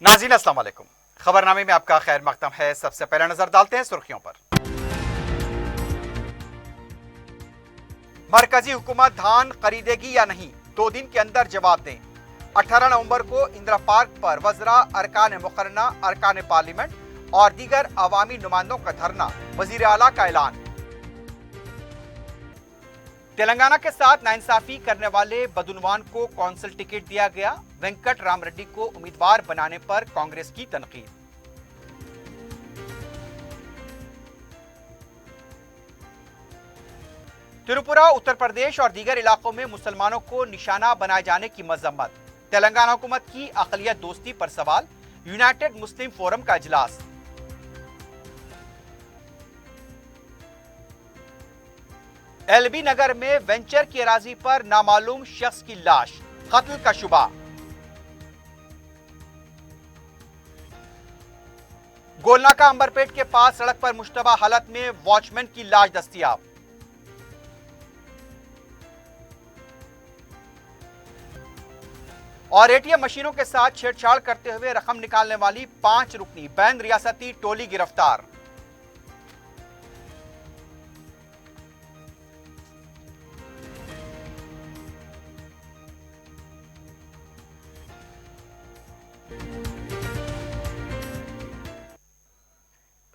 नाज़रीन अस्सलाम वालेकुम। खबरनामे में आपका खैर मकदम है। सबसे पहले नजर डालते हैं सुर्खियों पर। मरकजी हुकूमत धान खरीदेगी या नहीं, 2 दिन के अंदर जवाब दें। 18 नवंबर को इंदिरा पार्क पर वज़रा, अरकान मुकर्रना, अरकान पार्लियामेंट और दीगर अवामी नुमाइंदों का धरना, वज़ीर आला का ऐलान। तेलंगाना के साथ नाइंसाफी करने वाले बदउनवान को कौंसिल टिकट दिया गया। वेंकट राम रेड्डी को उम्मीदवार बनाने पर कांग्रेस की तनकीद। त्रिपुरा, उत्तर प्रदेश और दीगर इलाकों में मुसलमानों को निशाना बनाए जाने की मजम्मत। तेलंगाना हुकूमत की अक़लियत दोस्ती पर सवाल। यूनाइटेड मुस्लिम फोरम का इजलास। एलबी नगर में वेंचर की अराजी पर नामालूम शख्स की लाश, कत्ल का शुबा। गोलनाका अंबरपेट के पास सड़क पर मुश्तबा हालत में वॉचमैन की लाश दस्तयाब। और एटीएम मशीनों के साथ छेड़छाड़ करते हुए रकम निकालने वाली 5 रुकनी बैन रियासती टोली गिरफ्तार।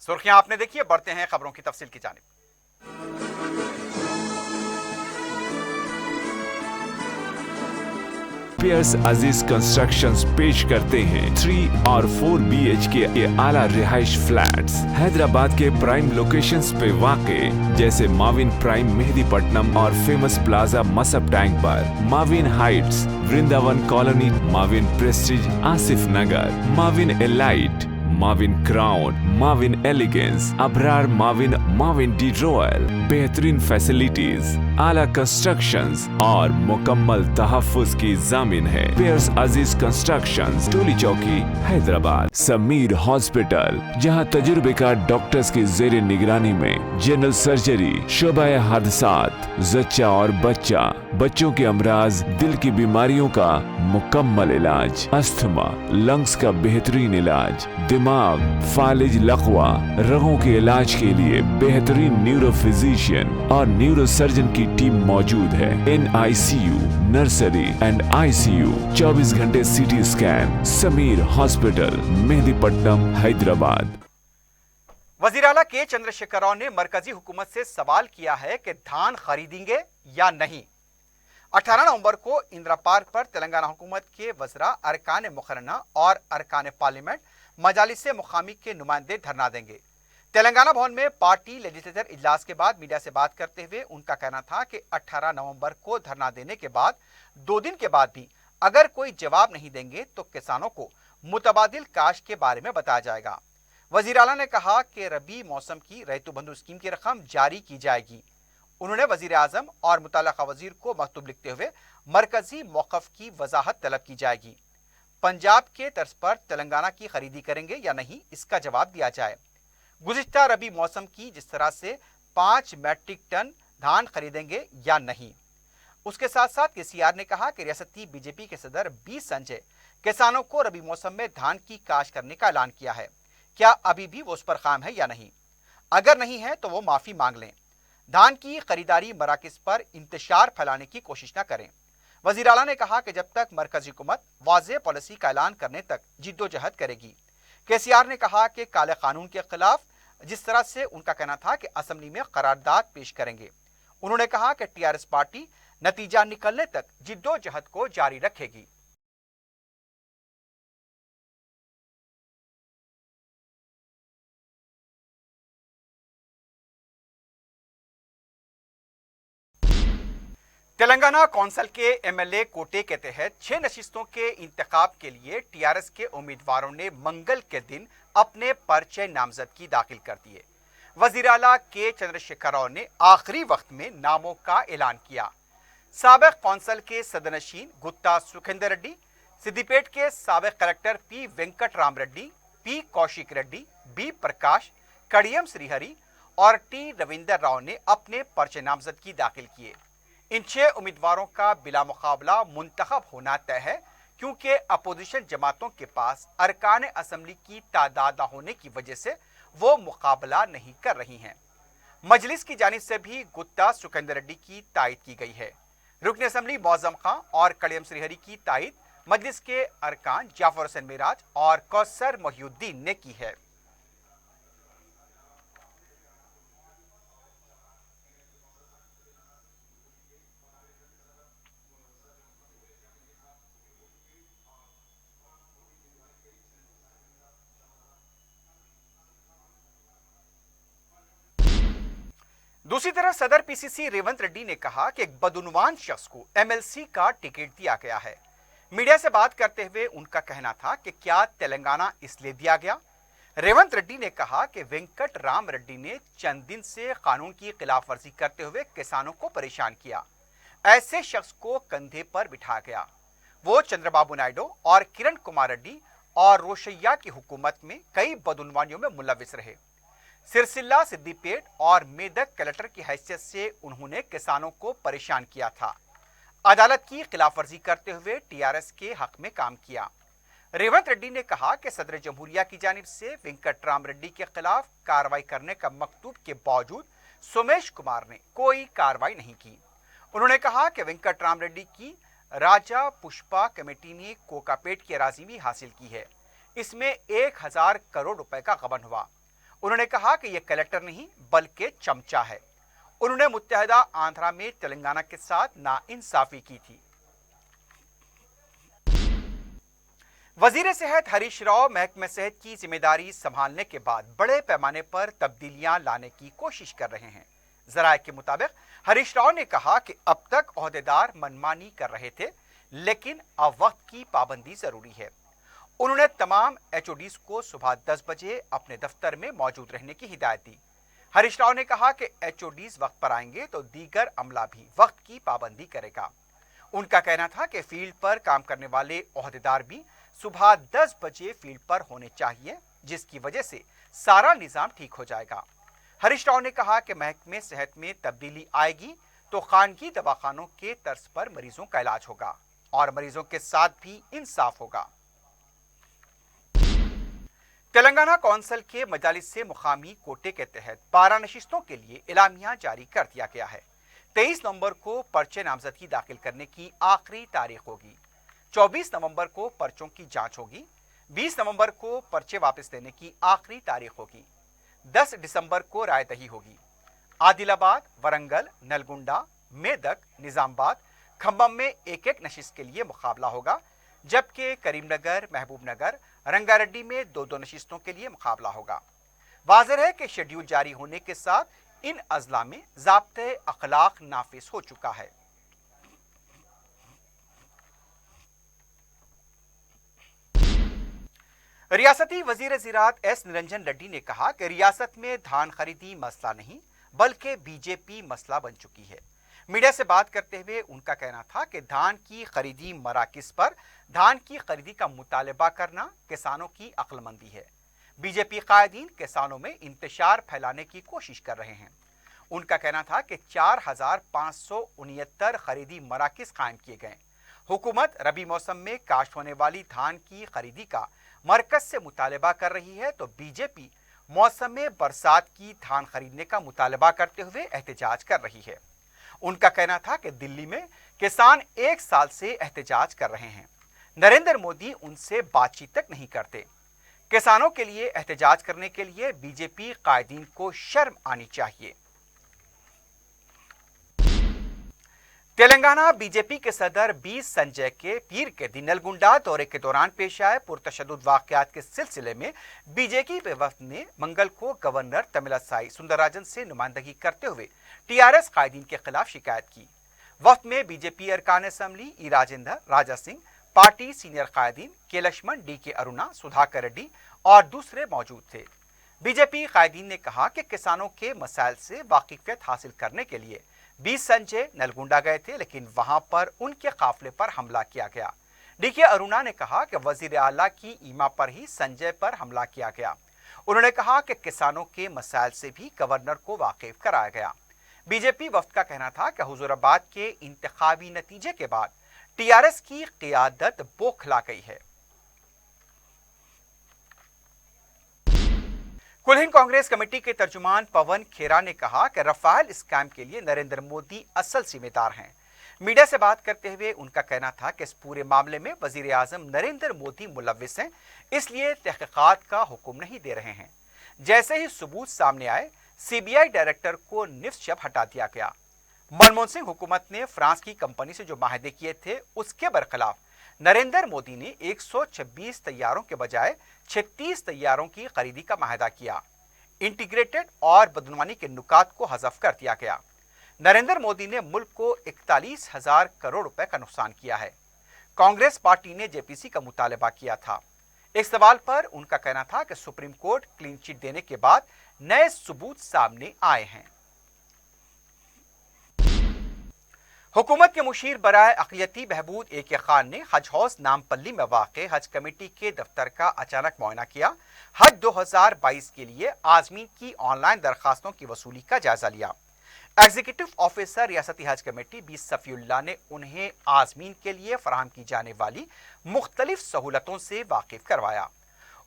सुर्खियां आपने देखी है, बढ़ते हैं खबरों की तफसील की जानिब। पियर्स अजीज कंस्ट्रक्शंस पेश करते हैं 3 और 4 BHK के आला रिहाइश फ्लैट्स हैदराबाद के प्राइम लोकेशंस पे वाक़े, जैसे माविन प्राइम मेहदीपट्टनम और फेमस प्लाजा मसब टैंक पर, Mavin Heights Vrindavan Colony, Mavin Prestige Asif Nagar, Mavin Elite, Mavin Crown, Mavin Elegance, Abrar Mavin, Mavin De Royal, बेहतरीन फैसिलिटीज, आला कंस्ट्रक्शंस और मुकम्मल तहफ्फुज की जामिन है। पियर्स अजीज कंस्ट्रक्शंस, टोली चौकी, हैदराबाद। समीर हॉस्पिटल, जहां तजुर्बेकार डॉक्टर्स की जेर निगरानी में जनरल सर्जरी, शोबा हादसात, जच्चा और बच्चा, बच्चों के अमराज, दिल की बीमारियों का मुकम्मल इलाज, अस्थमा, लंग्स का बेहतरीन इलाज, दिमाग, फालिज, लकवा, रगों के इलाज के लिए बेहतरीन न्यूरो फिजिशियन और न्यूरो सर्जन की टीम मौजूद है। NICU, नर्सरी एंड ICU, 24 घंटे CT scan. Sameer hospital, Mehdipatnam, Hyderabad. वज़ीर आला के चंद्रशेखर राव ने मरकजी हुकूमत से सवाल किया है कि धान खरीदेंगे या नहीं। 18 नवंबर को इंदिरा पार्क पर तेलंगाना हुकूमत के वज़रा, अरकान मुकर्रना और अरकान पार्लियामेंट, मजालिस मुकामी के नुमाइंदे धरना देंगे। तेलंगाना भवन में पार्टी लेजिस्लेचर इजलास के बाद मीडिया से बात करते हुए उनका कहना था कि 18 नवंबर को धरना देने के बाद 2 दिन के बाद भी अगर कोई जवाब नहीं देंगे तो किसानों को मुतबादिल काश के बारे में बताया जाएगा। वज़ीर आला ने कहा कि रबी मौसम की रैतु बंधु स्कीम की रकम जारी की जाएगी। उन्होंने वज़ीर आज़म और मुतल्लिक़ा वज़ीर को मकतूब लिखते हुए मरकजी मौक़िफ़ की वजाहत तलब की जाएगी। पंजाब के तर्ज पर तेलंगाना की खरीदी करेंगे या नहीं, इसका जवाब दिया जाए। गुज़िश्ता रबी मौसम की जिस तरह से 5 मैट्रिक टन धान खरीदेंगे या नहीं। उसके साथ साथ KCR ने कहा कि रियासती BJP के सदर B संजय किसानों को रबी मौसम में धान की काश करने का ऐलान किया है। क्या अभी भी वो उस पर कायम है या नहीं? अगर नहीं है तो वो माफ़ी मांग लें। धान की खरीदारी मराकिज़ पर इंतशार फैलाने की कोशिश न करें। वज़ीर आला ने कहा कि जब तक मरकजी हुकूमत वाज़ेह पॉलिसी का ऐलान करने तक जिद्दोजहद करेगी। KCR ने कहा कि काले कानून के खिलाफ जिस तरह से उनका कहना था कि असेंबली में करारदाद पेश करेंगे। उन्होंने कहा कि TRS पार्टी नतीजा निकलने तक जिद्दोजहद को जारी रखेगी। तेलंगाना कौंसिल के MLA कोटे के तहत 6 नशिस्तों के इंतखाब के लिए TRS के उम्मीदवारों ने मंगल के दिन अपने पर्चे नामजदगी दाखिल कर दिए। वज़ीर आला के चंद्रशेखर राव ने आखिरी वक्त में नामों का ऐलान किया। साबिक़ कौंसिल के सदनशीन गुत्ता सुखेंदर रेड्डी, सिद्दीपेट के साबिक़ collector P Venkat Ram Reddy, P Kaushik Reddy, B Prakash, Kadiyam Srihari और T रविंदर राव ने अपने पर्चे नामजदगी दाखिल किए। इन 6 उम्मीदवारों का बिला मुकाबला मुंतखब होना तय है। क्योंकि अपोजिशन जमातों के पास अरकान असम्बली की तादाद न होने की वजह से वो मुकाबला नहीं कर रही हैं। मजलिस की जानिब से भी गुत्ता सुखेंदर रेड्डी की तायद की गई है। रुकन असम्बली मौजम खां और कड़ियम श्रीहरी की तायद मजलिस के अरकान जाफर हुसैन मेराज और कौसर मोहिउद्दीन ने की है। दूसरी तरफ सदर पीसीसी रेवंत रेड्डी ने कहा कि एक बदउनवान शख्स को एमएलसी का टिकट दिया गया है। मीडिया से बात करते हुए उनका कहना था कि क्या तेलंगाना इसलिए दिया गया। रेवंत रेड्डी ने कहा कि वेंकट राम रेड्डी ने चंद दिन से कानून की खिलाफ वर्जी करते हुए किसानों को परेशान किया। ऐसे शख्स को कंधे पर बिठा गया। वो चंद्रबाबू नायडू और किरण कुमार रेड्डी और रोशैया की हुकूमत में कई बदउनवानियों में मुलविस रहे। सिरसिल्ला, सिद्दीपेट और मेदक कलेक्टर की हैसियत से उन्होंने किसानों को परेशान किया था। अदालत की खिलाफवर्जी करते हुए टीआरएस के हक में काम किया। रेवंत रेड्डी ने कहा कि सदर जमहूरिया की जानिब से वेंकट राम रेड्डी के खिलाफ कार्रवाई करने का मकतूब के बावजूद सोमेश कुमार ने कोई कार्रवाई नहीं की। उन्होंने कहा कि वेंकट राम रेड्डी की राजा पुष्पा कमेटी ने कोकापेट की अराजी भी हासिल की है। इसमें 1000 करोड़ रुपए का गबन हुआ। उन्होंने कहा कि यह कलेक्टर नहीं बल्कि चमचा है। उन्होंने मुत्तहदा आंध्रा में तेलंगाना के साथ नाइंसाफी की थी। वजीर सेहत हरीश राव महकमे सेहत की जिम्मेदारी संभालने के बाद बड़े पैमाने पर तब्दीलियां लाने की कोशिश कर रहे हैं। जराये के मुताबिक हरीश राव ने कहा कि अब तक ओहदेदार मनमानी कर रहे थे, लेकिन अब वक्त की पाबंदी जरूरी है। उन्होंने तमाम एचओडीज को सुबह 10 बजे अपने दफ्तर में मौजूद रहने की हिदायत दी। हरीश राव ने कहा कि एचओडीज वक्त पर आएंगे तो दीगर अमला भी वक्त की पाबंदी करेगा। उनका कहना था कि फील्ड पर काम करने वाले ओहदेदार भी सुबह 10 बजे फील्ड पर होने चाहिए, जिसकी वजह से सारा निजाम ठीक हो जाएगा। हरीश राव ने कहा कि महकमे सेहत में तब्दीली आएगी तो खानगी दवाखानों के तर्ज पर मरीजों का इलाज होगा और मरीजों के साथ भी इंसाफ होगा। तेलंगाना कौंसिल के मजालिस से मुकामी कोटे के तहत 12 नशिस्तों के लिए इलामिया जारी कर दिया गया है। 23 नवंबर को पर्चे नामजदगी दाखिल करने की आखिरी तारीख होगी। 24 नवंबर को पर्चों की जांच होगी। 20 नवंबर को पर्चे वापस लेने की आखिरी तारीख होगी। 10 दिसंबर को रायदही होगी। आदिलाबाद, वरंगल, नलगुंडा, मेदक, निजामाबाद, खम्बम में एक एक नशिस्त के लिए मुकाबला होगा, जबकि करीमनगर, महबूबनगर, रंगारेड्डी में 2-2 नशिस्तों के लिए मुकाबला होगा। वाज़ेह है कि शेड्यूल जारी होने के साथ इन अजला में ज़ाब्ते अखलाक नाफिज हो चुका है। रियासती वजीर ज़राअत एस निरंजन रेड्डी ने कहा कि रियासत में धान खरीदी मसला नहीं बल्कि बीजेपी मसला बन चुकी है। मीडिया से बात करते हुए उनका कहना था कि धान की खरीदी मराकिज पर धान की खरीदी का मुतालबा करना किसानों की अक्लमंदी है। बीजेपी कायदीन किसानों में इंतशार फैलाने की कोशिश कर रहे हैं। उनका कहना था कि 4569 खरीदी मराकिज कायम किए गए। हुकूमत रबी मौसम में काश्त होने वाली धान की खरीदी का मरकज से मुतालबा कर रही है तो बीजेपी मौसम में बरसात की धान खरीदने का मुतालबा करते हुए एहतजाज कर रही है। उनका कहना था कि दिल्ली में किसान 1 साल से एहतजाज कर रहे हैं, नरेंद्र मोदी उनसे बातचीत तक नहीं करते। किसानों के लिए एहतजाज करने के लिए बीजेपी कायदीन को शर्म आनी चाहिए। तेलंगाना बीजेपी के सदर बी संजय के पीर के दिन नलगुंडा दौरे के दौरान पेश आए पुरतशद्दुद वाकयात के सिलसिले में बीजेपी पे वफ्द ने मंगल को गवर्नर तमिलसाई सुंदरराजन से नुमाइंदगी करते हुए टीआरएस कायदीन के खिलाफ शिकायत की। वफ्द में बीजेपी अरकान असम्बली ई राजेंद्र, राजा सिंह, पार्टी सीनियर कायदीन के लक्ष्मण, डी के अरुणा, सुधाकर रेड्डी और दूसरे मौजूद थे। बीजेपी कायदीन ने कहा कि किसानों के मसाइल से वाकिफियत हासिल करने के लिए बी संजय नलगुंडा गए थे, लेकिन वहां पर उनके काफिले पर हमला किया गया। डी के अरुणा ने कहा कि वजीर आला की ईमा पर ही संजय पर हमला किया गया। उन्होंने कहा कि किसानों के मसाइल से भी गवर्नर को वाकिफ कराया गया। बीजेपी वफ्द का कहना था कि हुजूराबाद के इंतखाबी नतीजे के बाद टीआरएस की क़ियादत बौखला गई है। कुल हिंद कांग्रेस कमेटी के तर्जुमान पवन खेरा ने कहा कि रफाल स्कैम के लिए नरेंद्र मोदी असल जिम्मेदार हैं। मीडिया से बात करते हुए उनका कहना था कि इस पूरे मामले में वजीर आजम नरेंद्र मोदी मुलव्विस हैं, इसलिए तहकीकात का हुक्म नहीं दे रहे हैं। जैसे ही सबूत सामने आए, सीबीआई डायरेक्टर को निफ्स हटा दिया गया। मनमोहन सिंह हुकूमत ने फ्रांस की कंपनी से जो माहदे किए थे, उसके बरखिलाफ नरेंद्र मोदी ने 126 तैयारों के बजाय 36 तैयारों की खरीदी का माहदा किया। इंटीग्रेटेड और बदनवानी के नुकात को हज़फ कर दिया गया। नरेंद्र मोदी ने मुल्क को 41,000 करोड़ रुपए का नुकसान किया है। कांग्रेस पार्टी ने जेपीसी का मुतालबा किया था। एक सवाल पर उनका कहना था कि सुप्रीम कोर्ट क्लीन चिट देने के बाद नए सबूत सामने आए हैं। हुकूमत के मुशीर बराए अक़लियती बहबूद ए.के. खान ने हज हाउस नामपल्ली में वाक़े हज कमेटी के दफ्तर का अचानक मुआयना किया। हज 2022 के लिए आज़मीन की ऑनलाइन दरखास्तों की वसूली का जायजा लिया। एग्जीक्यूटिव ऑफिसर रियासती हज कमेटी बी सफ़ीउल्लाह ने उन्हें आज़मीन के लिए फराहम की जाने वाली मुख्तलिफ सहूलतों से वाकिफ करवाया।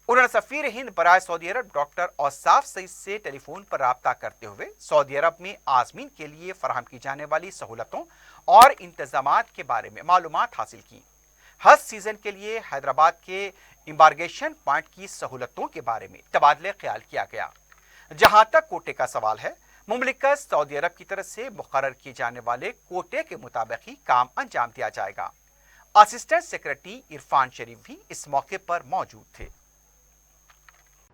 उन्होंने सफ़ीर हिंद बराए सऊदी अरब डॉक्टर औसाफ सईद से टेलीफोन पर राब्ता करते हुए सऊदी अरब में आज़मीन के लिए फराहम की जाने वाली सहूलतों और इंतजामात के बारे में मालूमात हासिल की। हज सीजन के लिए हैदराबाद के इम्बार्गेशन पॉइंट की सहूलतों के बारे में तबादले ख्याल किया गया। जहां तक कोटे का सवाल है, मुमलिकत सऊदी अरब की तरफ से मुकर्रर किए जाने वाले कोटे के मुताबिक ही काम अंजाम दिया जाएगा। असिस्टेंट सेक्रेटरी इरफान शरीफ भी इस मौके पर मौजूद थे।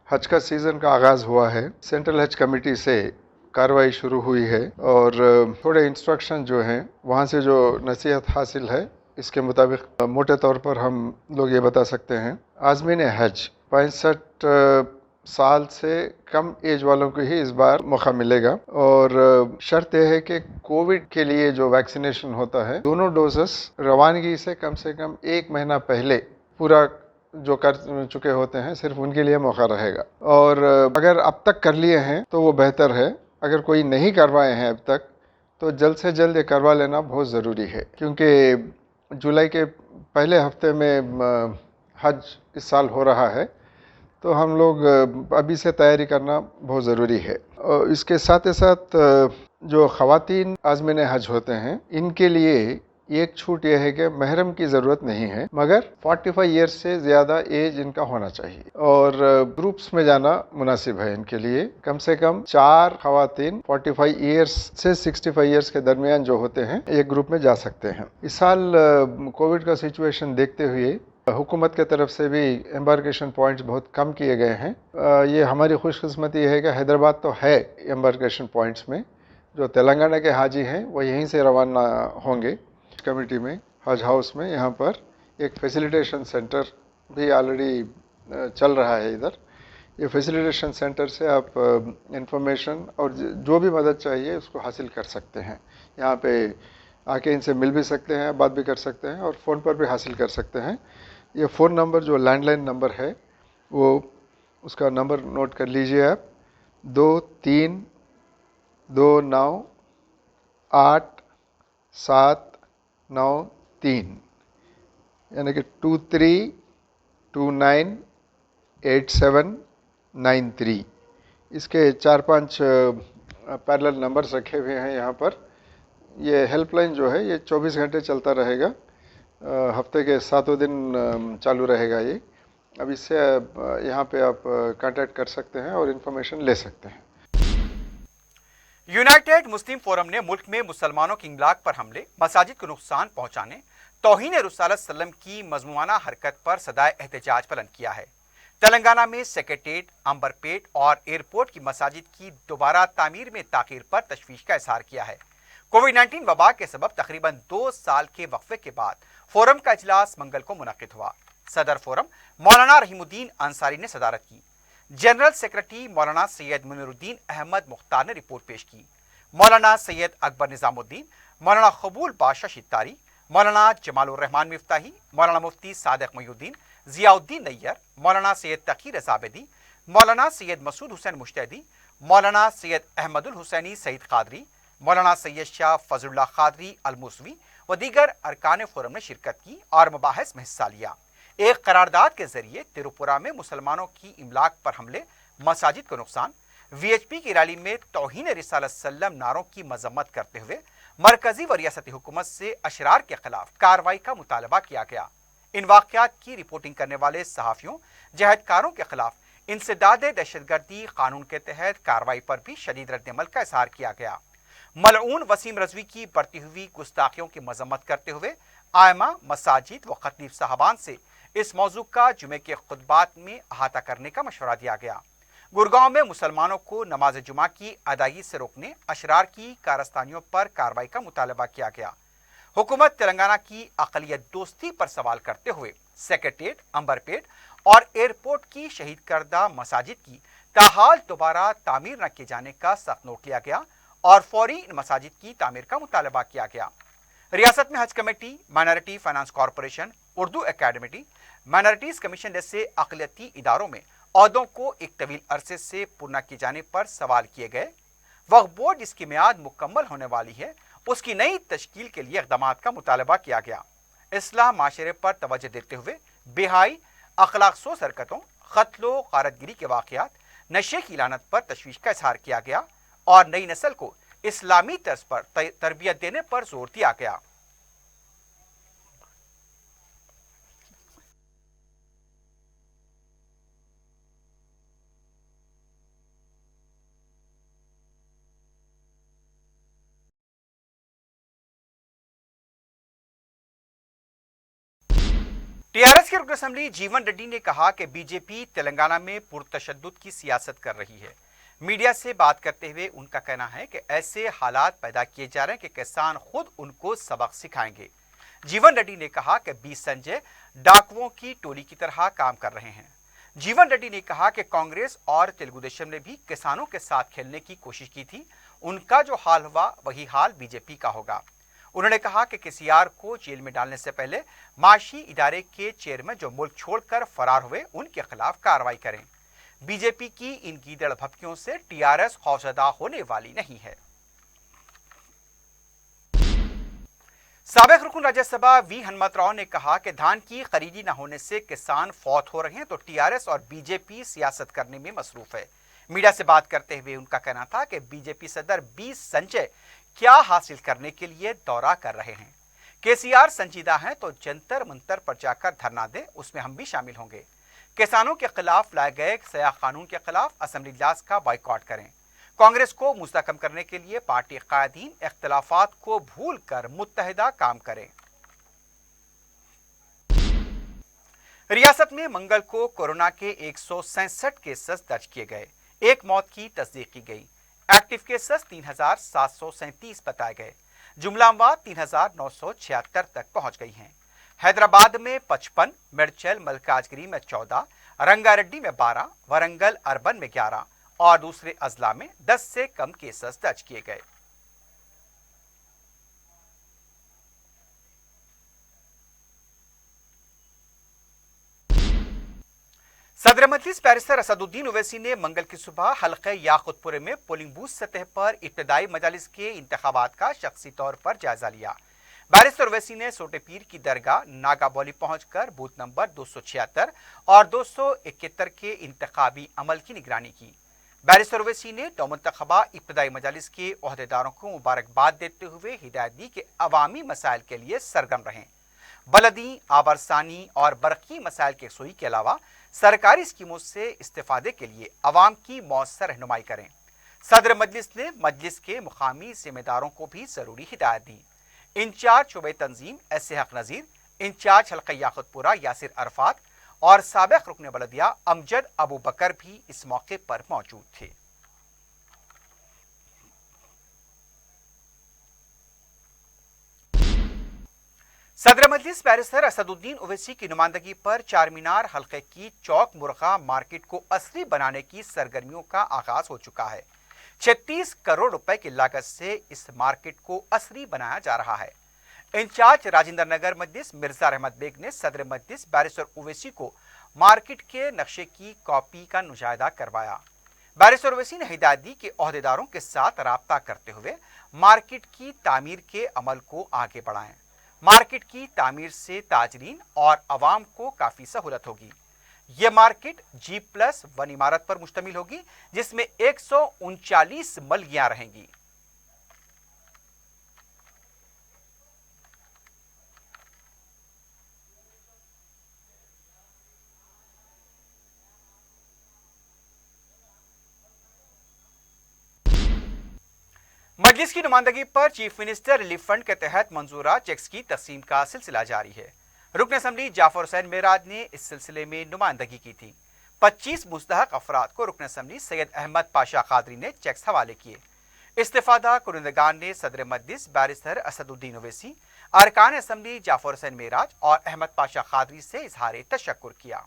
हज का सीज़न का आगाज़ हुआ है। सेंट्रल हज कमेटी से कार्रवाई शुरू हुई है और थोड़े इंस्ट्रक्शन जो हैं वहाँ से जो नसीहत हासिल है, इसके मुताबिक मोटे तौर पर हम लोग ये बता सकते हैं, आज़मीन हज 65 साल से कम एज वालों को ही इस बार मौका मिलेगा और शर्त यह है कि कोविड के लिए जो वैक्सीनेशन होता है, दोनों डोजेस रवानगी से कम 1 महीना पहले पूरा जो कर चुके होते हैं, सिर्फ उनके लिए मौका रहेगा। और अगर अब तक कर लिए हैं तो वो बेहतर है। अगर कोई नहीं करवाए हैं अब तक, तो जल्द से जल्द ये करवा लेना बहुत ज़रूरी है, क्योंकि जुलाई के पहले हफ्ते में हज इस साल हो रहा है, तो हम लोग अभी से तैयारी करना बहुत ज़रूरी है। और इसके साथ ही साथ जो ख़वातीन आज़मीन हज होते हैं, इनके लिए एक छूट यह है कि महरम की ज़रूरत नहीं है, मगर 45 ईयर्स से ज़्यादा एज इनका होना चाहिए और ग्रुप्स में जाना मुनासिब है इनके लिए। कम से कम 4 ख़वातीन 45 ईयर्स से 65 ईयर्स के दरमियान जो होते हैं, एक ग्रुप में जा सकते हैं। इस साल कोविड का सिचुएशन देखते हुए हुकूमत के तरफ से भी एम्बार्केशन पॉइंट्स बहुत कम किए गए हैं। ये हमारी खुशकिस्मती है कि हैदराबाद तो है एम्बार्केशन पॉइंट्स में, जो तेलंगाना के हाजी हैं वो यहीं से रवाना होंगे। कमेटी में हज हाउस में यहाँ पर एक फैसिलिटेशन सेंटर भी ऑलरेडी चल रहा है। इधर ये फैसिलिटेशन सेंटर से आप इंफॉर्मेशन और जो भी मदद चाहिए उसको हासिल कर सकते हैं। यहाँ पे आके इनसे मिल भी सकते हैं, बात भी कर सकते हैं और फ़ोन पर भी हासिल कर सकते हैं। ये फ़ोन नंबर जो लैंडलाइन नंबर है, वो उसका नंबर नोट कर लीजिए आप, 23298793, यानी कि 23298793। इसके 4-5 पैरेलल नंबर्स रखे हुए हैं यहाँ पर। ये हेल्पलाइन जो है ये 24 घंटे चलता रहेगा, हफ्ते के 7 दिन चालू रहेगा ये। अब इससे यहाँ पे आप कांटेक्ट कर सकते हैं और इन्फॉर्मेशन ले सकते हैं। यूनाइटेड मुस्लिम फोरम ने मुल्क में मुसलमानों की इमलाक पर हमले, मसाजिद को नुकसान पहुंचाने, तौहीन रसूल सल्लम की मजमूआना हरकत पर सदाए एहतजाज बुलंद किया है। तेलंगाना में सेक्रेटेरिएट, अंबरपेट और एयरपोर्ट की मसाजिद की दोबारा तामीर में ताखीर पर तशवीश का इजहार किया है। कोविड-19 वबा के सबब तकरीबन 2 साल के वक्फे के बाद फोरम का इजलास मंगल को मुनक्किद हुआ। सदर फोरम मौलाना रहीमुद्दीन अंसारी ने सदारत की। जनरल सेक्रेटरी मौलाना सैयद मुनीरुद्दीन अहमद मुख्तार ने रिपोर्ट पेश की। मौलाना सैयद अकबर निजामुद्दीन, मौलाना कबूल बादशाह शित्तारी, मौलाना जमालुर रहमान मिफ्ताही, मौलाना मुफ्ती सादिक मोइनुद्दीन, जियाउद्दीन नैयर, मौलाना सैयद तकी रज़ाबेदी, मौलाना सैयद मसूद हुसैन मुश्तैदी, मौलाना सैयद अहमदुल हुसैनी सईद कादरी, मौलाना सैयद शाह फजलुल्लाह कादरी अलमुसवी व दीगर अरकान फोरम ने शिरकत की और मुबाहिस में हिस्सा लिया। एक करारदाद के जरिए तिरुपुरा में मुसलमानों की इमलाक पर हमले, मसाजिद को नुकसान, वीएचपी की रैली में तौहीन रिसालत सल्लम नारों की मजम्मत करते हुए मरकजी व रियासती हुकूमत से अशरार के खिलाफ कार्रवाई का मुतालबा किया गया। इन वाक़यात की रिपोर्टिंग करने वाले सहाफ़ियों, जहदकारों के खिलाफ इंसदाद दहशतगर्दी कानून के तहत कार्रवाई पर भी शदीद रद्दअमल का इजहार किया गया। मलऊन वसीम रजवी की बढ़ती हुई गुस्ताखियों की मजम्मत करते हुए आयमा, मसाजिद व खतीब साहबान से इस मौजू का जुमे के खुतबात में अहाता करने का मशवरा दिया गया। गुरगांव में मुसलमानों को नमाज जुमा की अदायगी से रोकने अशरार की कारस्तानियों पर कार्रवाई का मुतालबा किया गया। हुकूमत तेलंगाना की अक़लियत दोस्ती पर सवाल करते हुए सेक्रेटेरिएट, अंबरपेट और एयरपोर्ट की शहीद करदा मसाजिद की ताहाल दोबारा तामीर न किए जाने का सख्त नोट लिया गया और फौरी इन मसाजिद की तामीर का मुतालबा किया गया। रियासत में हज committee, minority finance corporation, Urdu academy, minorities commission जैसे अक़लियती इदारों में ओहदों को एक तवील अरसे से पूर्ण किए जाने पर सवाल किए गए। वक्फ बोर्ड जिसकी मियाद मुकम्मल होने वाली है, उसकी नई तश्कील के लिए इक़दामात का मुतालबा किया गया। इस्लाह माशरे पर तवज्जो देते हुए बेहाई, अखलाकसोस हरकतों, क़त्लो गारतगिरी के वाक़यात, नशे की लानत पर तशवीश का इजहार किया गया और नई नस्ल को इस्लामी तर्ज पर तरबियत देने पर जोर दिया गया। टीआरएस के रुकन असेंबली जीवन रेड्डी ने कहा कि बीजेपी तेलंगाना में पुरतशद्दुद की सियासत कर रही है। मीडिया से बात करते हुए उनका कहना है कि ऐसे हालात पैदा किए जा रहे हैं कि किसान खुद उनको सबक सिखाएंगे। जीवन रेड्डी ने कहा कि बी संजय डाकुओं की टोली की तरह काम कर रहे हैं। जीवन रेड्डी ने कहा कि कांग्रेस और तेलुगु देशम ने भी किसानों के साथ खेलने की कोशिश की थी, उनका जो हाल हुआ वही हाल बीजेपी का होगा। उन्होंने कहा कि केसीआर को जेल में डालने से पहले माशी इदारे के चेयरमैन जो मुल्क छोड़कर फरार हुए, उनके खिलाफ कार्रवाई करें। बीजेपी की इन गीदड़ भपकियों से टीआरएस खौफजदा होने वाली नहीं है। साबिक रुकन राज्यसभा वी हनुमतराव ने कहा कि धान की खरीदी न होने से किसान फौत हो रहे हैं तो टीआरएस और बीजेपी सियासत करने में मसरूफ है। मीडिया से बात करते हुए उनका कहना था कि बीजेपी सदर बी संजय क्या हासिल करने के लिए दौरा कर रहे हैं। केसीआर संजीदा हैं तो जंतर मंतर पर जाकर धरना दें, उसमें हम भी शामिल होंगे। किसानों के खिलाफ लाए गए सया कानून के खिलाफ असेंबली इजलास का बाइकआउट करें। कांग्रेस को मुस्तकम करने के लिए पार्टी कायदीन इख्तिलाफात को भूल कर मुत्तहिदा काम करें। रियासत में मंगल को कोरोना के 167 केसेस दर्ज किए गए, एक मौत की तस्दीक की गई। एक्टिव केसेस 3737 बताए गए। जुमला अमवात 3976 तक पहुंच गई हैं। हैदराबाद में 55, मेडचल मलकाजगिरी में 14, रंगारेड्डी में 12, वरंगल अर्बन में 11 और दूसरे अजला में 10 से कम केसेस दर्ज किए गए। सदर मजलिस बैरिस्टर असदुद्दीन ओवैसी ने मंगल की सुबह हल्के याकुतपुरे में पोलिंग बूथ सतह पर इब्तदाई मजालिस के इंतखाबात का शख्सी तौर पर जायजा लिया। बैरिस्टर ओवैसी ने सोटे पीर की दरगाह नागाबौली पहुंचकर बूथ नंबर 276 और 271 के इंतखाबी अमल की निगरानी की। बैरिस्टर ओवैसी ने नौमुंतखबा इब्तदाई मजालिस के ओहदेदारों को मुबारकबाद देते हुए हिदायत दी कि अवामी मसाइल के लिए सरगर्म रहें। बलदी, आबरसानी और बरकी मसाइल के सोई के अलावा सरकारी स्कीमों से इस्तेफादे के लिए अवाम की मौसर रहनुमाई करें। सदर मजलिस ने मजलिस के मुकामी जिम्मेदारों को भी जरूरी हिदायत दी। इंचार्ज शोबे तंजीम एस हक नजीर, इंचार्ज हल्का याकुतपुरा यासिर अरफात और साबिक रुकन बलदिया अमजद अबू बकर भी इस मौके पर मौजूद थे। सदर मजलिस बैरिस्टर असदुद्दीन ओवैसी की नुमाइंदगी पर चार मीनार हल्के की चौक मुर्गा मार्केट को असली बनाने की सरगर्मियों का आगाज हो चुका है। 36 करोड़ रुपए की लागत से इस मार्केट को असली बनाया जा रहा है। इंचार्ज राजेंद्र नगर मजलिस मिर्जा रहमत बेग ने सदर मजलिस बैरिस्टर ओवैसी को मार्केट के नक्शे की कॉपी का मुशाहिदा करवाया। बैरिस्टर ओवैसी ने हिदायत दी कि ओहदेदारों के साथ राब्ता करते हुए मार्केट की तामीर के अमल को आगे बढ़ाएं। मार्केट की तामीर से ताजरीन और अवाम को काफी सहूलत होगी। ये मार्केट G+1 इमारत पर मुश्तमिल होगी, जिसमें 139 मलगियां रहेंगी। मजलिस की नुमाइंदगी पर चीफ मिनिस्टर रिलीफ फंड के तहत मंजूरा चेक्स की तकसीम का सिलसिला जारी है। रुकन असम्बली जाफर हुसैन मेराज ने इस सिलसिले में नुमाइंदगी की थी। 25 मुस्तहक अफराद को रुकन असम्बली सैयद अहमद पाशा कादरी ने चेक्स हवाले किए। इस्तिफादा कुरिंदगान ने सदर मजलिस बैरिस्टर असदुद्दीन ओवैसी, अरकान असम्बली जाफर हुसैन मेराज और अहमद पाशा कादरी से इजहार तशक्कुर किया।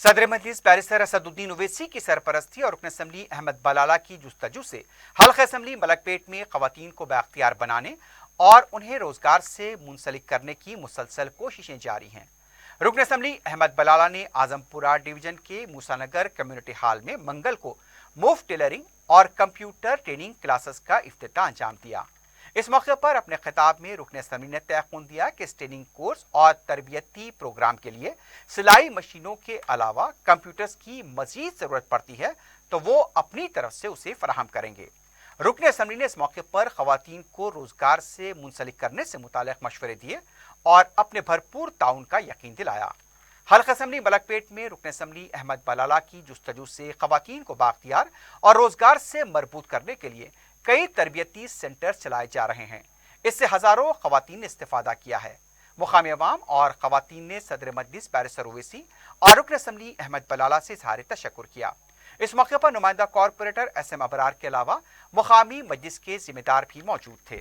सदर मजलिस बैरिस्टर असदुद्दीन ओवैसी की सरपरस्ती और रुकन असम्बली अहमद बलाला की जुस्तजू से हल्का असम्बली मलकपेट में खवातीन को बाख्तियार बनाने और उन्हें रोजगार से मुंसलिक करने की मुसलसल कोशिशें जारी हैं। रुकन असम्बली अहमद बलाला ने आजमपुरा डिवीजन के मूसानगर कम्युनिटी हॉल में मंगल को मुफ्त टेलरिंग और कंप्यूटर ट्रेनिंग क्लासेस का इफ्तिताह अंजाम दिया। इस मौके पर अपने खिताब में रुकन असम्बली ने तयक़ुन दिया कि इस ट्रेनिंग कोर्स और तरबियती प्रोग्राम के लिए सिलाई मशीनों के अलावा कंप्यूटर्स की मजीद ज़रूरत पड़ती है तो वो अपनी तरफ से उसे फराहम करेंगे। रुकन असम्बली ने इस मौके पर खवातीन को रोजगार से मुंसलिक करने से मुतालिक मशवरे दिए और अपने भरपूर ताउन का यकीन दिलाया। हल्का असम्बली मलकपेट में रुकन असम्बली अहमद बलाला की जुस्तजू से खवातीन को बाख्तियार और रोजगार से मरबूत करने के लिए कई तरबियती सेंटर चलाए जा रहे हैं। इससे हजारों खवातीन ने इस्तिफादा किया है। मुकामी अवाम और खवातीन ने सदर मजलिस बैरिस्टर ओवैसी और रुकन असम्बली अहमद बलाला से इजहार तशक्कुर किया। इस मौके पर नुमाइंदा कॉरपोरेटर SM अबरार के अलावा मुकामी मजलिस के जिम्मेदार भी मौजूद थे।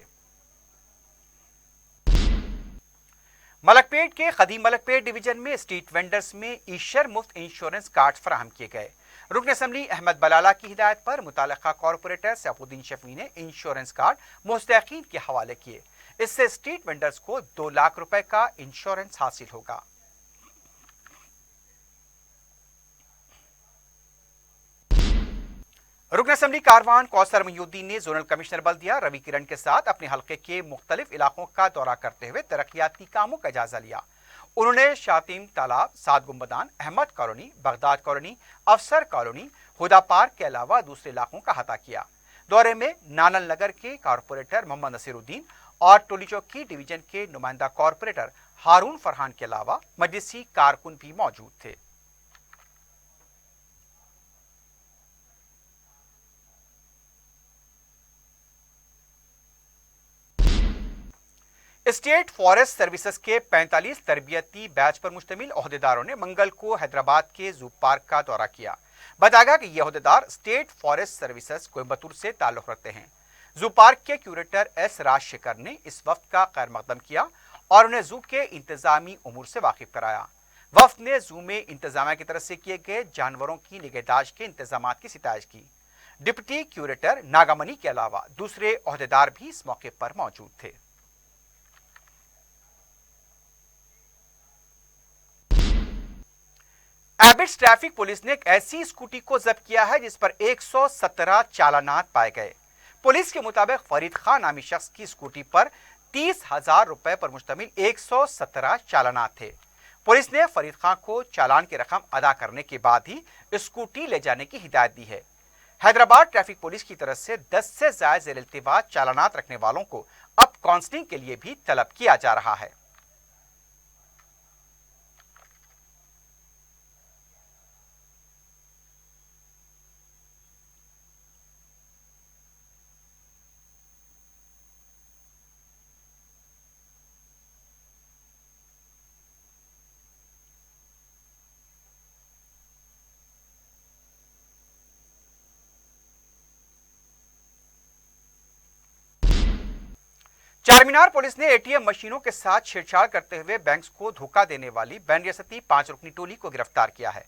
मलकपेट के कदीम मलकपेट डिवीजन में स्ट्रीट वेंडर्स में ईशर मुफ्त इंश्योरेंस कार्ड फराहम किए गए। रुकन असम्बली अहमद बलाला की हिदायत पर मुतालिका कॉरपोरेटर सैफुद्दीन शफी ने इंश्योरेंस कार्ड मुस्तहिकीन के हवाले किए। इससे स्ट्रीट वेंडर्स को 2 लाख रुपए का इंश्योरेंस हासिल होगा। रुकन असम्बली कारवान कौसर मयूद्दीन ने जोनल कमिश्नर बल्दिया रवि किरण के साथ अपने हल्के के मुख्तलिफ इलाकों का दौरा करते हुए तरक्याती कामों का जायजा लिया। उन्होंने शातिम तालाब, सात गुम्बदान, अहमद कॉलोनी, बगदाद कॉलोनी, अफसर कॉलोनी, हुदा पार्क के अलावा दूसरे इलाकों का अहाता किया। दौरे में नानल नगर के कॉरपोरेटर मोहम्मद नसीरुद्दीन और टोली चौकी डिवीजन के नुमाइंदा कॉरपोरेटर हारून फरहान के अलावा मजलिसी कारकुन भी मौजूद थे। स्टेट फॉरेस्ट सर्विसेज के 45 तरबियती बैच पर मुश्तमिल ओहदेदारों ने मंगल को हैदराबाद के जू पार्क का दौरा किया। बताया गया कि ये ओहदेदार स्टेट फॉरेस्ट सर्विसेज कोयम्बतूर से ताल्लुक रखते हैं। जू पार्क के क्यूरेटर S राजशेखर ने इस वफ्द का खैर मकदम किया और उन्हें जू के इंतजामी उमूर से वाकिफ कराया। वफ्द ने जू में इंतजामिया की तरफ से किए गए जानवरों की निगहदाश्त के इंतजाम की सितारिश की। डिप्टी क्यूरेटर नागामनी के अलावा दूसरे ओहदेदार भी इस मौके पर मौजूद थे। एबिट्स ट्रैफिक पुलिस ने एक ऐसी स्कूटी को जब्त किया है जिस पर 117 चालानात पाए गए। पुलिस के मुताबिक फरीद खान नामी शख्स की स्कूटी पर 30,000 रुपए पर मुश्तमिल 117 चालानात थे। पुलिस ने फरीद खान को चालान की रकम अदा करने के बाद ही स्कूटी ले जाने की हिदायत दी है। हैदराबाद ट्रैफिक पुलिस की तरफ से 10 से ज्यादा ज़ेर इल्तिवा चालानात रखने वालों को अब काउंसलिंग के लिए भी तलब किया जा रहा है। चारमीनार पुलिस ने ATM मशीनों के साथ छेड़छाड़ करते हुए बैंक्स को धोखा देने वाली बैन रियासती 5 रुकनी टोली को गिरफ्तार किया है।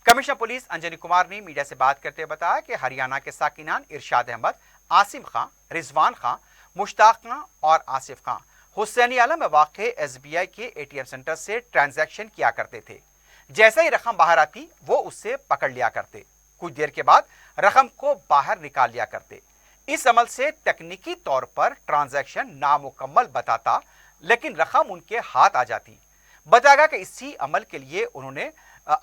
कमिश्नर पुलिस अंजनी कुमार ने मीडिया से बात करते हुए बताया कि हरियाणा के साकिनान इरशाद अहमद, आसिम खां, रिजवान खां, मुश्ताक खां और आसिफ खां हुसैनी आलम में वाक़े SBI के ATM सेंटर से ट्रांजैक्शन किया करते थे। जैसे ही रकम बाहर आती वो उससे पकड़ लिया करते। कुछ देर के बाद रकम को बाहर निकाल लिया करते। इस अमल से तकनीकी तौर पर ट्रांजैक्शन नामुकम्मल बताता, लेकिन रकम उनके हाथ आ जाती। बताया गया कि इसी अमल के लिए उन्होंने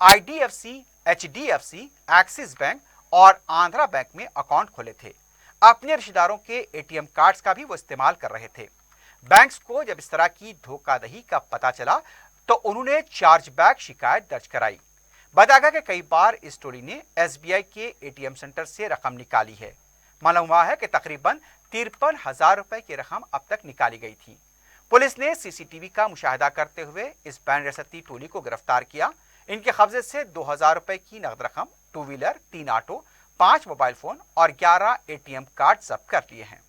IDFC, HDFC, एक्सिस बैंक और आंध्रा बैंक में अकाउंट खोले थे। अपने रिश्तेदारों के ATM कार्ड्स का भी वो इस्तेमाल कर रहे थे। बैंक्स को जब इस तरह की धोखाधड़ी का पता चला तो उन्होंने चार्जबैक शिकायत दर्ज कराई। बताया गया कि कई बार इस टोली ने SBI के ATM सेंटर से रकम निकाली है। मालूम हुआ है कि तकरीबन 53,000 रुपए की रकम अब तक निकाली गई थी। पुलिस ने CCTV का मुशाहिदा करते हुए इस बैन रसती टोली को गिरफ्तार किया। इनके कब्जे से 2,000 रुपए की नकद रकम, 2 व्हीलर, 3 ऑटो, 5 मोबाइल फोन और 11 ATM कार्ड जब्त कर लिए हैं।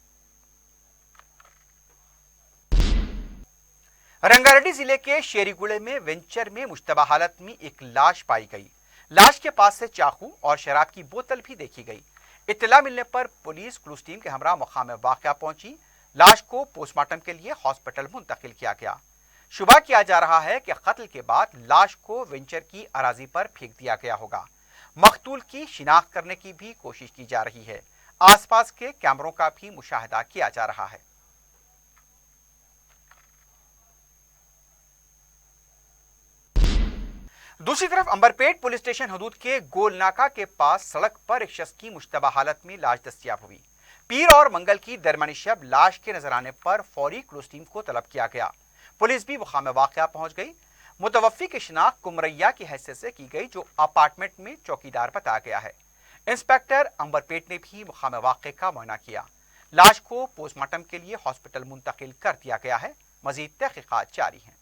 रंगारेड्डी जिले के शेरीगुड़े में वेंचर में मुश्तबा हालत में एक लाश पाई गई। लाश के पास से चाकू और शराब की बोतल भी देखी गई। इत्तला मिलने पर पुलिस क्लूज टीम के हमरा मकाम वाक़या पहुंची। लाश को पोस्टमार्टम के लिए हॉस्पिटल मुंतकिल किया गया। शुबा किया जा रहा है कि कत्ल के बाद लाश को वेंचर की अराजी पर फेंक दिया गया होगा। मकतूल की शिनाख्त करने की भी कोशिश की जा रही है। आसपास के कैमरों का भी मुशाहिदा किया जा रहा है। दूसरी तरफ अंबरपेट पुलिस स्टेशन हदूद के गोल नाका के पास सड़क पर एक शख्स की मुश्तबा हालत में लाश दस्तयाब हुई। पीर और मंगल की दरमियानी शब लाश के नजर आने पर फौरी क्लूज टीम को तलब किया गया। पुलिस भी मकाम वाक़या पहुंच गई। मुतवफ़्फ़ी की शिनाख्त कुमरैया की हैसियत से की गई, जो अपार्टमेंट में चौकीदार बताया गया है। इंस्पेक्टर अंबरपेट ने भी मकाम वाक़े का मुआयना किया। लाश को पोस्टमार्टम के लिए हॉस्पिटल मुंतकिल कर दिया गया है। मजीद तहकीकात जारी हैं।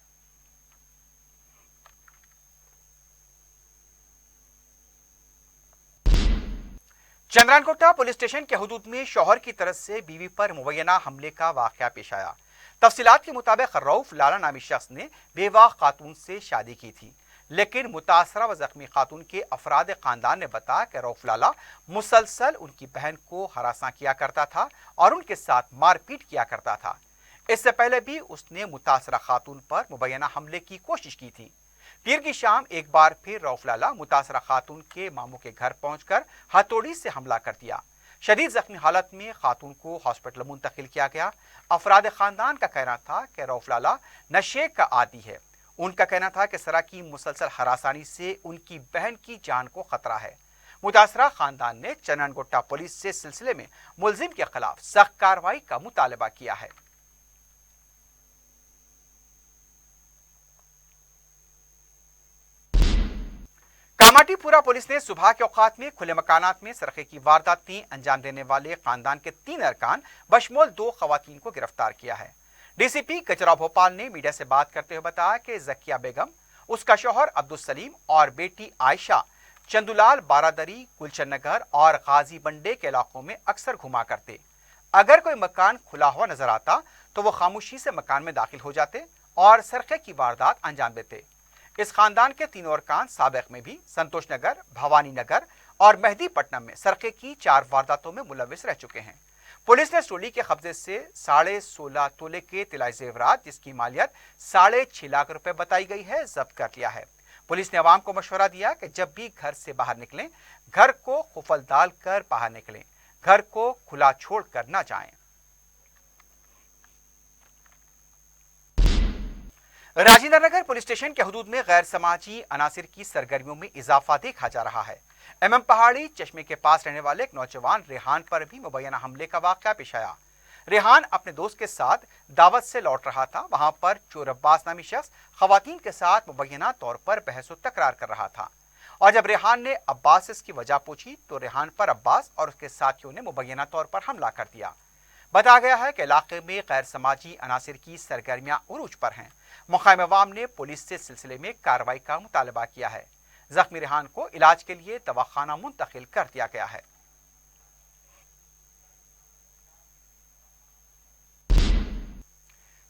चंद्रानकोटा पुलिस स्टेशन के हदूद में शौहर की तरफ से बीवी पर मुबैना हमले का वाक़या पेश आया। तफसीलात के मुताबिक रऊफ लाला नामी शख्स ने बेवा खातून से शादी की थी, लेकिन मुतासरा व जख्मी खातून के अफराद खानदान ने बताया कि रऊफ लाला मुसलसल उनकी बहन को हरासा किया करता था और उनके साथ मारपीट किया करता था। इससे पहले भी उसने मुतासरा खातून पर मुबैना हमले की कोशिश की थी। पीर की शाम एक बार फिर रऊफ लाला मुतासरा खातून के मामू के घर पहुंचकर हथौड़ी से हमला कर दिया। शदीद जख्मी हालत में खातून को हॉस्पिटल मुंतकिल किया गया। अफराद खानदान का कहना था कि रऊफ लाला नशे का आदी है। उनका कहना था कि इस तरह की मुसलसल हरासानी से उनकी बहन की जान को खतरा है। मुतासरा खानदान ने चंद्रानकोटा पुलिस से सिलसिले में मुलजिम के खिलाफ सख्त कार्रवाई का मुतालबा किया है। कामाटीपुरा पुलिस ने सुबह के औकात में खुले मकानात में सरके की वारदातें अंजाम देने वाले खानदान के 3 अरकान बशमूल 2 खवातीन को गिरफ्तार किया है। DCP कचरा भोपाल ने मीडिया से बात करते हुए बताया कि जकिया बेगम, उसका शौहर अब्दुल सलीम और बेटी आयशा चंदुलाल, बारादरी, गुलशन नगर और गाजी बंडे के इलाकों में अक्सर घुमा करते। अगर कोई मकान खुला हुआ नजर आता तो वो खामोशी से मकान में दाखिल हो जाते और सरके की वारदात अंजाम देते। इस खानदान के 3 अरकान साबिक में भी संतोष नगर, भवानी नगर और मेहदीपट्टनम में सरके की 4 वारदातों में मुलविस रह चुके हैं। पुलिस ने टोली के कब्जे से 16.5 तोले के तिलाई जेवरात, जिसकी मालियत 6.5 लाख रुपए बताई गई है, जब्त कर लिया है। पुलिस ने अवाम को मशवरा दिया कि जब भी घर से बाहर निकलें, घर को खुफल डाल कर बाहर निकलें, घर को खुला छोड़ कर न जाएं। राजेंद्र नगर पुलिस स्टेशन के हदूद में गैर समाजी अनासिर की सरगर्मियों में इजाफा देखा जा रहा है। MM पहाड़ी चश्मे के पास रहने वाले एक नौजवान रेहान पर भी मुबैना हमले का वाक़या पेश आया। रेहान अपने दोस्त के साथ दावत से लौट रहा था। वहां पर चोर अब्बास नामी शख्स खवातीन के साथ मुबैना तौर पर बहस व तकरार कर रहा था और जब रेहान ने अब्बास से इसकी वजह पूछी तो रेहान पर अब्बास और उसके साथियों ने मुबैना तौर पर हमला कर दिया। बताया गया है कि इलाके में गैर समाजी अनासिर की सरगर्मियां उरूज पर हैं। मुकामी अवाम ने पुलिस से सिलसिले में कार्रवाई का मुतालबा किया है। जख्मी रेहान को इलाज के लिए दवाखाना मुंतकिल कर दिया गया है।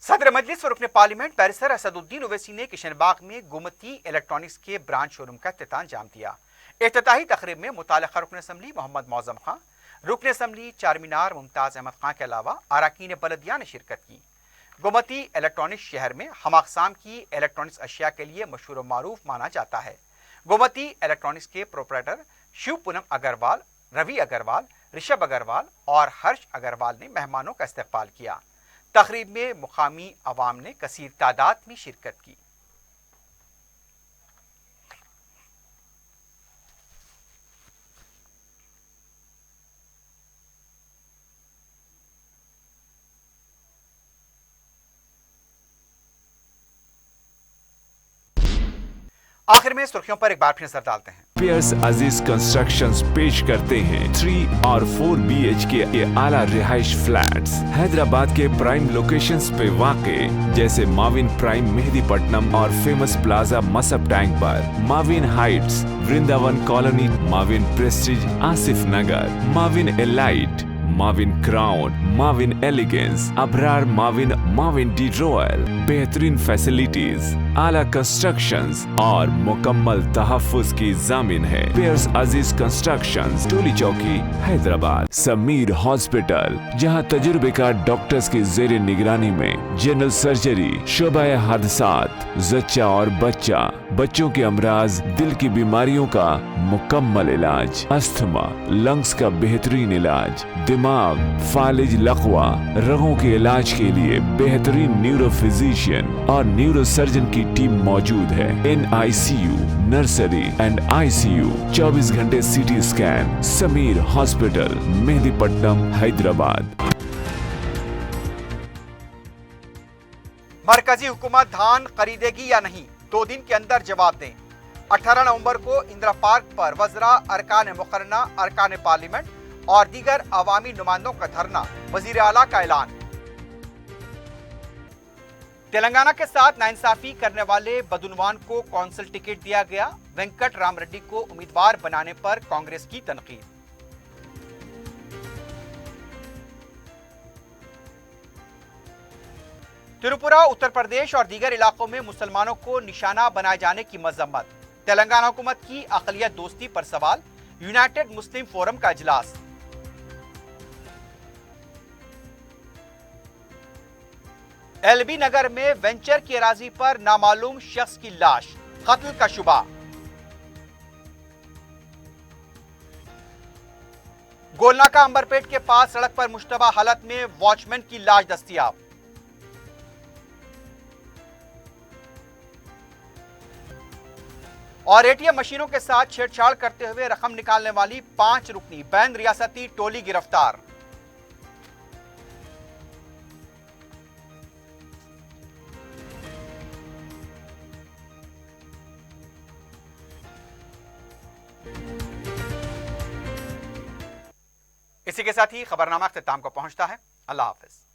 सदर मजलिस और रुकने पार्लियामेंट बैरिस्टर असदुद्दीन ओवैसी ने किशनबाग में गुमती इलेक्ट्रॉनिक्स के ब्रांच शोरूम का इफ्तिताह अंजाम दिया। इफ्तिताही तकरीब में मुतालिका रुकन असम्बली मोहम्मद मौजम खां, रुकन असम्बली चारमीनार मुमताज अहमद खां के अलावा अरकान बलदिया ने शिरकत की। गुमती इलेक्ट्रॉनिक्स शहर में हम अक़साम की इलेक्ट्रॉनिक्स अशिया के लिए मशहूर मारूफ माना जाता है। गुमती इलेक्ट्रॉनिक्स के प्रोपराइटर शिव पूनम अग्रवाल, रवि अग्रवाल, ऋषभ अग्रवाल और हर्ष अग्रवाल ने मेहमानों का इस्तकबाल किया। तकरीब में मुकामी अवाम ने कसीर तादाद में शिरकत की। आखिर में सुर्खियों पर एक बार फिर नजर डालते हैं। पियर्स अजीज कंस्ट्रक्शंस पेश करते हैं 3 और 4 BHK के आला रिहाइश फ्लैट्स हैदराबाद के प्राइम लोकेशंस पे वाक़े, जैसे माविन प्राइम मेहदीपट्टनम और फेमस प्लाजा मसब टैंक पर, Mavin Heights, Vrindavan Colony, Mavin Prestige Asif Nagar, Mavin Elite, Mavin Crown, Mavin Elegance, Abrar Mavin, Mavin De Royal, बेहतरीन फैसिलिटीज, आला कंस्ट्रक्शंस और मुकम्मल तहफ्फुज की जामिन है। पियर्स अजीज कंस्ट्रक्शंस, टोली चौकी, हैदराबाद। समीर हॉस्पिटल, जहां तजुर्बेकार डॉक्टर्स की जेर निगरानी में जनरल सर्जरी, शोबाए हादसात, जच्चा और बच्चा, बच्चों के अमराज, दिल की बीमारियों का मुकम्मल इलाज, अस्थमा, लंग्स का बेहतरीन इलाज, दिमाग, फालिज, लकवा, रगों के इलाज के लिए बेहतरीन न्यूरो फिजिशियन और न्यूरो सर्जन की टीम मौजूद है। NICU, नर्सरी एंड ICU, 24 घंटे CT scan. Sameer hospital, Mehdipatnam, Hyderabad. मरकजी हुकूमत धान खरीदेगी या नहीं, 2 दिन के अंदर जवाब दें। 18 नवंबर को इंदिरा पार्क पर वज़रा, अरकान मुकर्रना, अरकान पार्लियामेंट और दीगर अवामी नुमाइंदों का धरना, वजीर आला का ऐलान। तेलंगाना के साथ नाइंसाफी करने वाले बदुनवान को कौंसिल टिकट दिया गया। वेंकट राम रेड्डी को उम्मीदवार बनाने पर कांग्रेस की तनकीद। त्रिपुरा, उत्तर प्रदेश और दीगर इलाकों में मुसलमानों को निशाना बनाए जाने की मजम्मत। तेलंगाना हुकूमत की अक़लियत दोस्ती पर सवाल। यूनाइटेड मुस्लिम फोरम का इजलास। LB नगर में वेंचर की अराजी पर नामालूम शख्स की लाश, कत्ल का शुबा। गोलनाका अंबरपेट के पास सड़क पर मुश्तबा हालत में वॉचमैन की लाश दस्तयाब। और ATM मशीनों के साथ छेड़छाड़ करते हुए रकम निकालने वाली 5 रुकनी बैन रियासती टोली गिरफ्तार। इसी के साथ ही खबरनामा इख्तिताम को पहुंचता है। अल्लाह हाफिज।